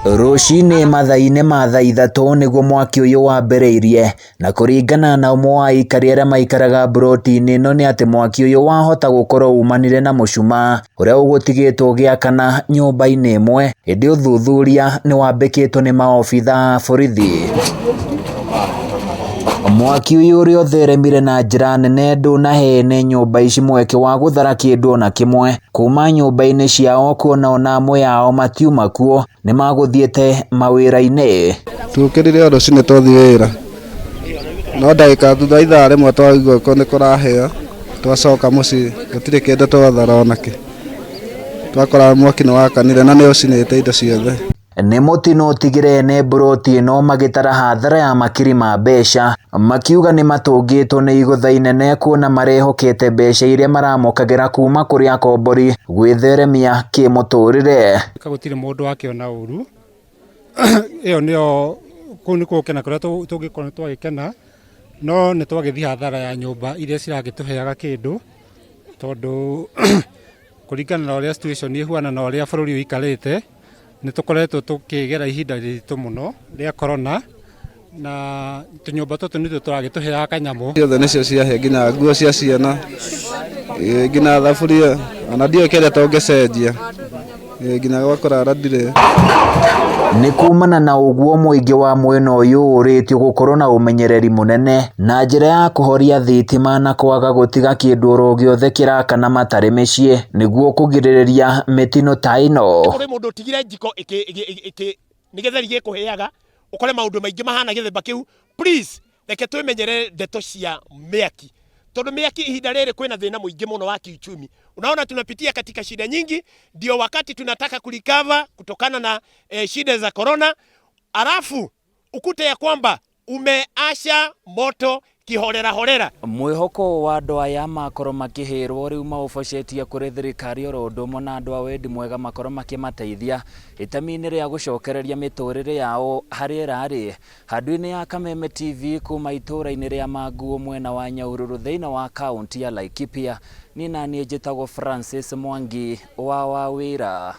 Rũcinĩ mathaa-inĩ ma thaa ithatũ nĩguo mwaki ũyũ wambĩrĩirie, na kũringana na ũmwe wa aikari arĩa maikaraga buroti-inĩ ĩno nĩ atĩ mwaki ũyũ wahota gũkorwo umanire na mũcuma ũrĩa ũgũtigĩtwo ũgĩakana nyũmba-inĩ ĩmwe, ĩndĩ ũthuthuria nĩ wambĩkĩtwo nĩ maobitha a borithi. Mwaki ũyũ ũrĩa ũtheremire na njĩra nene ndũnahe ene nyũmba ici mweke wa gũthara kĩndũ ona kĩmwe kuma nyũmba-inĩ ciao, kuona ona amwe ao matiuma kuo nĩ magũthiĩte mawĩra-inĩ. Tukĩrire rũcinĩ twathiĩ wĩra, no ndagĩka thutha ithaa rĩmwe twaigua ko nĩ kũrahĩa, twacoka mũciĩ gũtirĩ kĩndũ twathara onakĩ, twakora mwaki nĩ wakanire na nĩ ũcinĩte indo ciothe. Nĩ mũtino ũtigire ene buroti ĩno magĩtara hathara ya makiri ma mbeca, makiuga nĩ matũngĩtwo nĩ igũtha inene kuona marehokete mbeca iria maramokagĩra kuma kũrĩ akombori gwĩtheremia kĩmũtũrĩre. Gũtirĩ mũndũ wakĩona ũru, ĩyo nĩyo kũu nĩ gũkena kũrĩa tũngĩkorwo nĩ twagĩkena, no nĩ twagĩthiĩ hathara ya nyũmba iria ciragĩtũheaga kĩndũ, tondũ kũringana na ũrĩa situation ĩhuana na ũrĩa bũrũri ũikarĩte, nĩ tũkoretwo tũkĩgera ihinda rĩritũ mũno rĩa corona, na tũnyũmba tũtũ nĩtwo tũragĩtũheaga kanyamũ. Ciothe nĩcio ciahĩa, nginya nguo cia ciana, nginya thaburia, ona ndiũĩ kĩrĩa tũngĩcenjia, nginya gwakũrara ndirĩ. Nĩ kumana na ũguo mũingĩ wa mwena ũyũ ũrĩtio gũkorwo na ũmenyereri mũnene na njĩra ya kũhoria thitima na kwaga gũtiga kĩndũ oro gĩothe kĩrakana matarĩ mĩciĩ nĩguo kũgirĩrĩria mĩtino ta ĩno. Kũrĩ mũndũ ũtigire njiko nĩgetha gĩkũhĩaga, ũkore maũndũ maingĩ mahana gĩthemba kĩu. Please reke twĩmenyere ndeto cia mĩaki, tondũ mĩaki ihinda rĩrĩ kwĩna thĩna mũingĩ mũno wa kiuchumi. Unaona tunapitia katika shida nyingi, ndio wakati tunataka kulikava kutokana na shida za corona, alafu ukute ya kwamba umeasha moto kihorera horera. Mwĩhoko wa andũ aya makorwo makĩhĩrwo rĩu maũbocetie kũrĩ thirikari oro ũndũ ũmwe na andũ a wendi mwega makorwo makĩmateithia itemi-inĩ rĩa gũcokereria mĩtũrĩre yao harĩa ĩrarĩ. Handũ-inĩ ya Kameme TV kuma itũra-inĩ rĩa Manguo mwena wa Nyahururu thĩinĩ wa kaunti ya Laikipia, niĩ naniĩ njĩtagwo Francis Mwangi wa Wawĩra.